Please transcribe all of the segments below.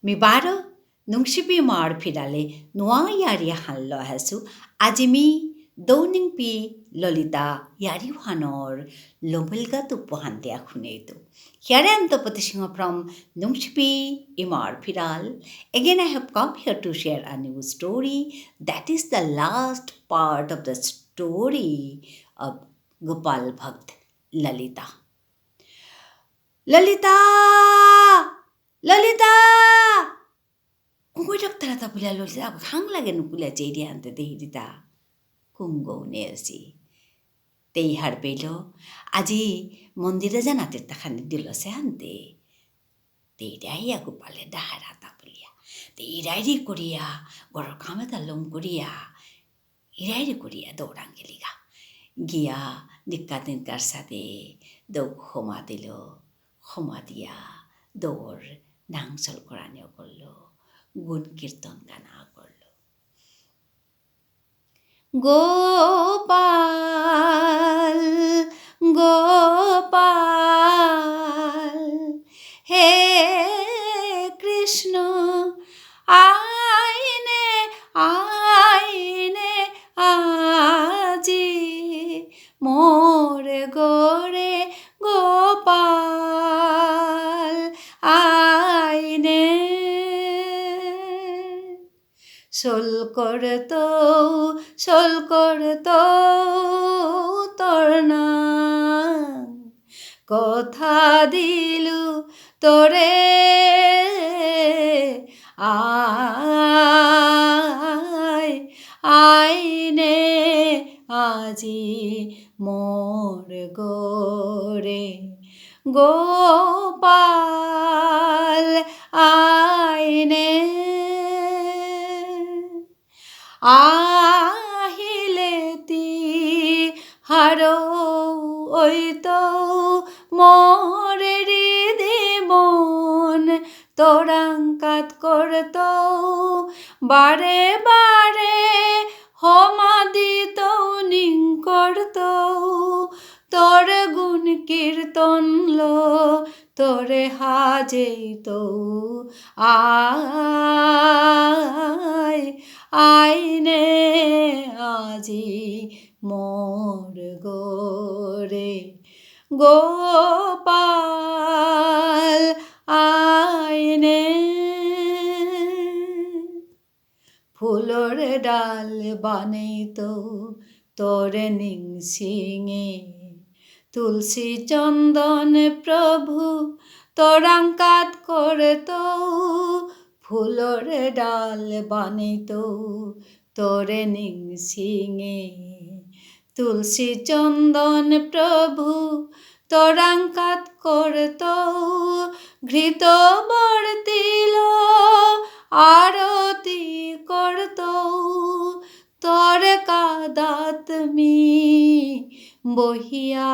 Mibaro, nungsipi marpidale, noa yari hanlo hasu, ajimi, doning pi, lolita, yari hanor, lomilga tu pohante akhunetu. Here I am the Patishinga from Nungsipi Imar Pidal. Again, I have come here to share a new story. That is the last part of the story of Gopal Bhakt Lalita. Lalita! Lalita! Kung tara pula Lalita, hang lagi pula jadi ante dehita. Kungo nersi. Tei harpelo, aji mondira jana tirtakhani dilo se ante. Teirai aku pale dahara tapulia. Teirai kuria, goro kamata lom kuria. Irai kuria dorangeliga. Gia dikatin karsade, do khomadia, dor nangsal korane kollo. Gun kirtan gana kollo. Gopal, Gopal, He Krishna, aine, aine, aji, more gore, Gopal, aine. Sol করতো তোর নাম কথা দিলু তোরে আয় আইনে আজি মোর গোরে গোপাল আইনে আহিলেতি হারো ওই তো মোরে মন তোরাঙ্কাত করতো বারে বারে হমাদিত নিং করতো তোর গুণ কীর্তন লো তোরে হাজেইতো আয় আইনে আজি মোর গোরে গোপাল আইনে ফুলর ডাল বানাইতো তোরে নিংসিঙে তুলসী চন্দন প্রভু তোরাঙ্কাত করতো ফুলর ডাল বানিতো তোরে নিংসিঙে তুলসী চন্দন প্রভু তোরাঙ্কাত করতো ঘৃত বর্তিল আরতি করতো তোর কাদাত মি বহিয়া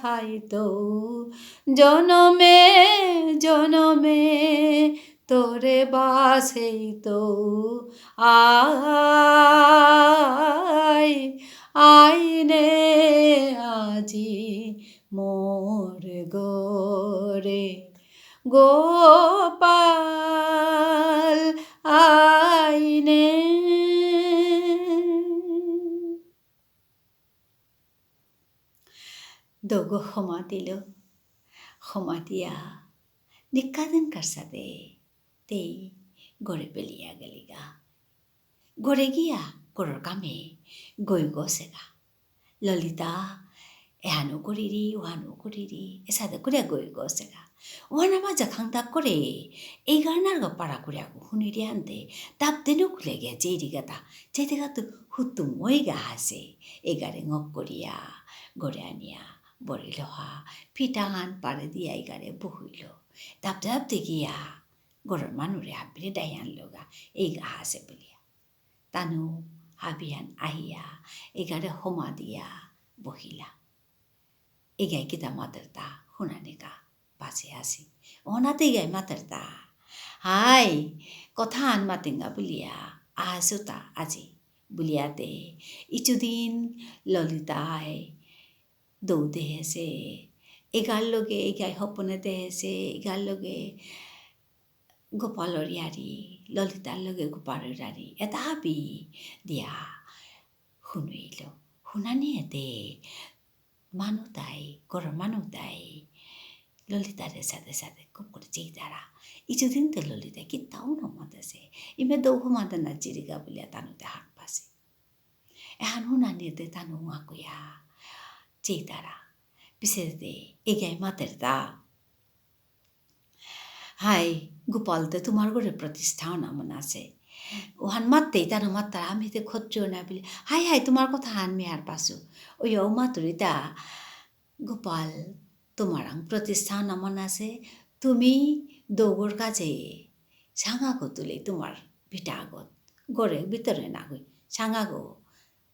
থাইতো জনমে জনমে তোরে বাসেইতো আয় আইনে আজি মোর গোরে গোপাল আইনে dogo khomatilo khomatia nikkaden karsade tei gore belia geliga gore gia goror kame goi gosega lolita ehanu kuriri esada kuria goi gosega wana ma jakhangta kore ei garnar go para kuria go huniri ante tap denu kulege jeri gata jetega tu hutu moiga hase egare ngok koria gore ania বরিলহা পিটান পারে দিয়া গারে বহিল তাপ তাপ দেখিয়া গরর মানুরে হাবিরে ডাইয়ান লগা এই গা হাসে বলিয়া তানু হাবিয়ান আহিয়া এগারে হোমা দিয়া বহিলা এগাই কিতা মাতারতা হুনানিকা পাশে আসি ওনাতে গাই মাতারতা হাই কথা আন মাতেঙ্গা বলিয়া আহাসুতা আজি বলিয়াতে ইচুদিন ললিতায় দৌদে হেসে এগার লগে এগাই হপনেতে হেসে এগার লগে গোপালৰ ইয়াৰি ললিতাৰ লগে গোপালৰ ইয়াৰি এটা বি দিয়া শুনিল শুনানি এতে মানুহ তাই ঘৰৰ মানুহ তাই ললিতাৰে সাথে সাথে খুব করে চেইতারা ইচুদিন তো ললিতা কি তাও নমাতেছে ইমে দৌহু মাদানা চিরিগা বলিয়া তানুতে হাত পাসে এহান হুনানিতে তানু আকুয়া চেইতারা পিছেতে এগাই মাতের দা হাই গোপালতে তোমার ঘরে প্রতিষ্ঠাও না মনে আছে ওহান মাততেই তানো মাত্তারা আমি তে খচ্চো না বলি হাই হাই তোমার কথা হানমি আর পাসু ওই ও মাতুরিতা গোপাল তোমার প্রতিষ্ঠান এমন আছে তুমি দৌগর কাছে সাঙাগো তুলে তোমার ভিটা আগত গড়ে ভিতরে না গই সাঙাগো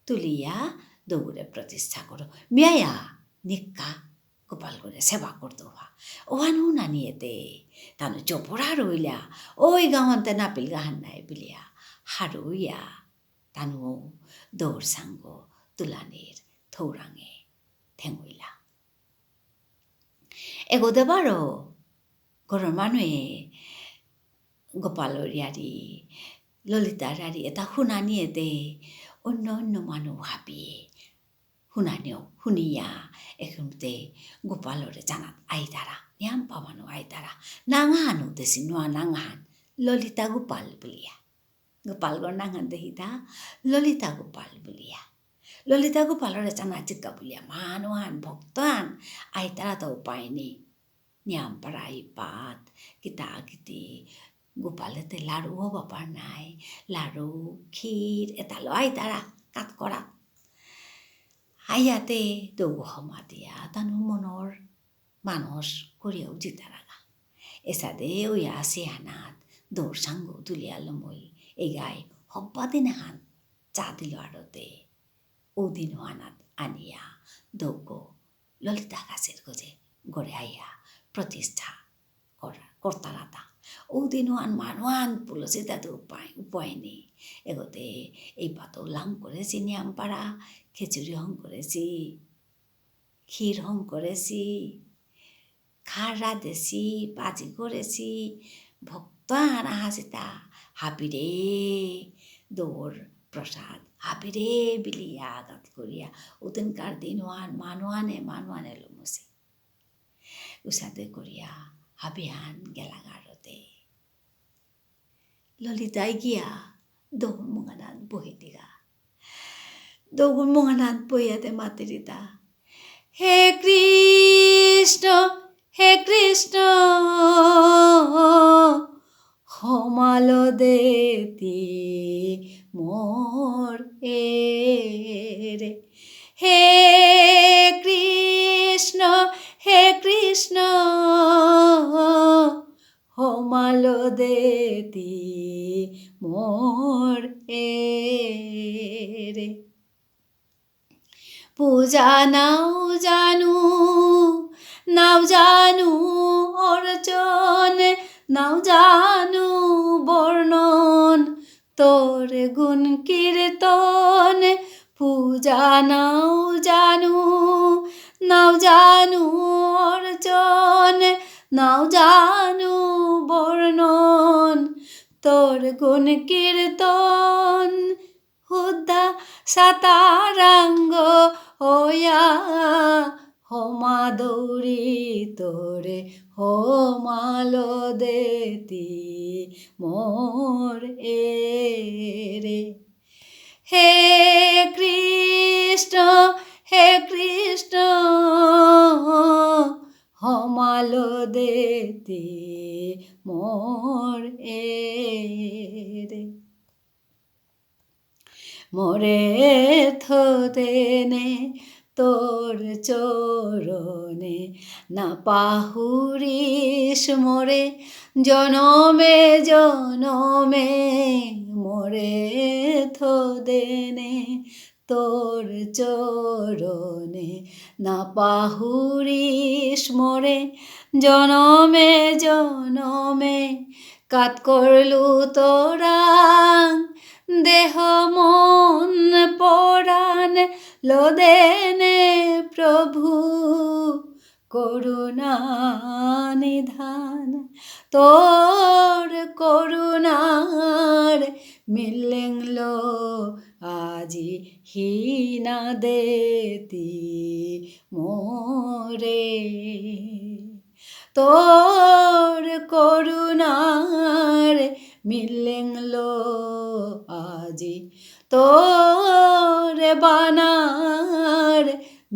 তুলিয়া দৌড়ে প্রতিষ্ঠা করো মিয়া নিক্কা গোপাল করে সেবা করতো হা ওহান হুনা নিয়েতে তানো চোপড়া রইলা ওই গাওয়ান্তে নাপিল গাহান নাই বিলিয়া হারুইয়া তানো দৌড় সাঙ্গ তুলানের থৌরাঙে ঠেঙইলা এগোতে পারো ঘরের মানুহে গোপালর ইয়ারি ললিতার ইয়ারি এটা শুনানি এতে অন্য অন্য মানুহ ভাবিয়ে শুনানিও শুনিয়া এখনতে গোপালরে জানাত আইতারা নিয়াম পাবানো আইতারা নাঙাহান উদ্দেশ্যে নোয়া নাঙাহান ললিতা গোপাল বলিয়া গোপালগড় নাঙান দেখিতা ললিতা গোপাল বলিয়া ললিতা গোপালরে জানা চিক্কা বলিয়া মানুহান ভক্তান আইতারা তো উপায় নেই নিয়াম পাড়াই পাত কিতা কিতি গোপালেতে লাড়ু হব পার নাই লাড়ু ক্ষীর এটা লয় তারা কাত করা আইয়াতে দৌগ হমা দিয়া তানু মনৰ মানুষ করিয়াও জিতা রাগা এসাদে ওই আসে হানাত দৌড় সাঙ্গ তুলিয়ালো মই এই গায়ে হব্বা দিন হান চা দিল আড়তে ও দিন হানাত আনিয়া দৌগ ললিতা গাছের গজে গড়ে আইয়া প্রতিষ্ঠা কর্তারাতা ও দিন আন মানুয়ান পুলসে তাদের উপায় নেই এগোতে এই পাতো লাং করেছি নিয়াম পাড়া খিচুড়ি হং করেছি ক্ষীর হং করেছি খাড়া দেছি পাজি করেছি ভক্তান আহাসিতা হাবিরে দৌড় প্রসাদ হাবিরে বিলিয়া আঘাত করিয়া ওদিনকার দিন ওয়ান মানুয়ানে লমুসি উসাদে করিয়া হাবিহান গেলাগারতে ললিতাই গিয়া দৌড় মঙ্গানাথ বহি দিগা দৌড় মঙ্গানাথ বইয়াতে মাতেরিতা হে কৃষ্ণ হমাল দেতি মোর রে হে কৃষ্ণ হমাল দেতি মোর রে পূজা নাও জানু অর্চন নাও জানু বর্ণন তোর গুণ কীর্তন পূজা নাও জানু অর্চন নাও জানু বর্ণন তোর গুণ কীর্তন হুদ্দা সাতারাঙ্গ হইয়া হোমা দৌড়ি তোরে হোমালো দেতি মোর রে হে কৃষ্ণ হমালো দেতি মোর রে মোরে থোদেনে তোর চরণে না পাহুরিস মোরে জনমে মোরে থোদেনে তোর চরণে না পাহুরিস মোরে জনমে কাত করলু তোরা দেহ মন পরাণ লোদেনে প্রভু করুণা নিধান তোর করুণার মিলেংলো আজি হীনা দেতি মোরে তোর করুণার মিলেংলো আজি তোর বানার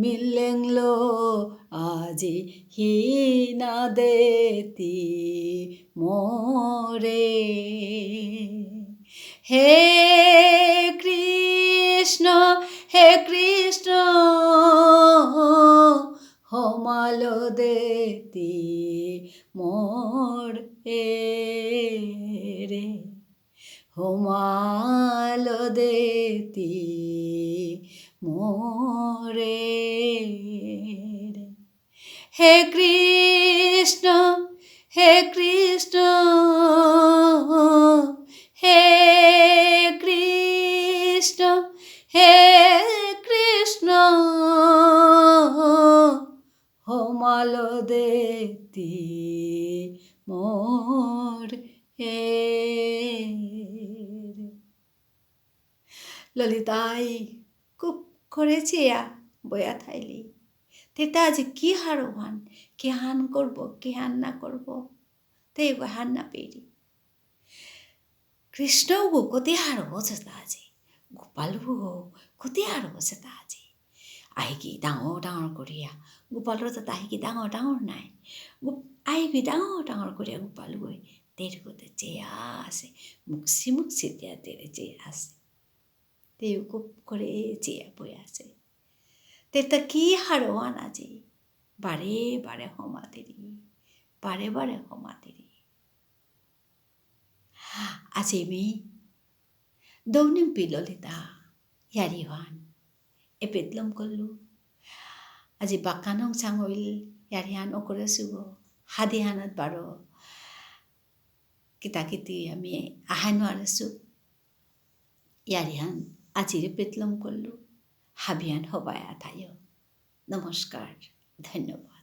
মিলেংলো আজি হীনা দেতি মোরে হে কৃষ্ণ হমালো দেতি মোর রে হোমালো দেতি মোরে হে কৃষ্ণ হে কৃষ্ণ হে কৃষ্ণ হে কৃষ্ণ হোমালো দেতি মোর ললিতাই খুব করেছে বয়া থাইলি তেতা আজি কি হারোহান কি হান করব কি হান না করব তে হান না পেরি কৃষ্ণ গো কতি হারব সেটা আজি গোপাল গো কতি হারব সেটা আজি আইকি ডাঙৰ ডাঙৰ কৰিয়া গোপালৰ তাত আইকি ডাঙৰ ডাঙৰ নাই আইকি ডাঙৰ ডাঙৰ কৰিয়া গোপাল গৈ তেৰ গোটে চেয়া আছে মুক্সি মুক্সি দিয়া তেৰে চেয়া আছে তেও খুব করে চেয়া বই আছে তেতা কি হারোয়ান আজি বারে বারে হমাতেরি বারে বারে হমাতেরি আজি মি দৌনিম পিললিতা ইয়ারিহান এপেদলম করলু আজি বাকানং চাঙইল ইয়ারিহান অকরে সুগ হাদিহানত বারো কিতা কিতি আমি আহানো আরেছু ইয়ারিহান আজিরে পেতলম করলু হাবিয়ান হবায়া থাইও নমস্কার ধন্যবাদ।